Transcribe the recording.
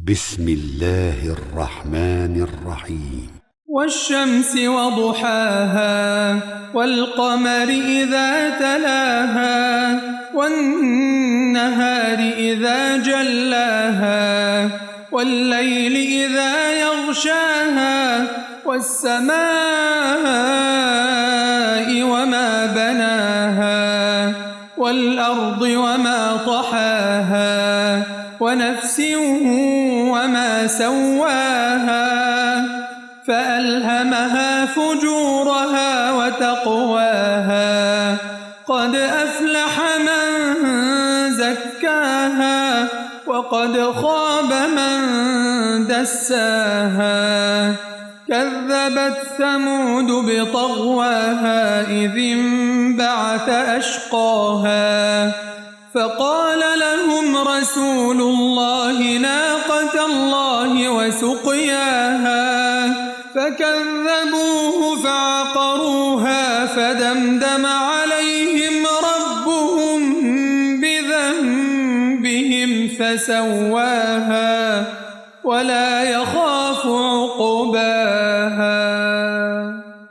بسم الله الرحمن الرحيم والشمس وضحاها والقمر إذا تلاها والنهار إذا جلاها والليل إذا يغشاها والسماء وما بناها والأرض وما طحاها ونفس وما سواها فألهمها فجورها وتقواها قد أفلح من زكاها وقد خاب من دساها كذبت ثمود بطغواها إذ انبعث أشقاها فقال لهم رسول الله ناقة الله وسقياها فكذبوه فعقروها فدمدم عليهم ربهم بذنبهم فسواها ولا يخاف عقباها.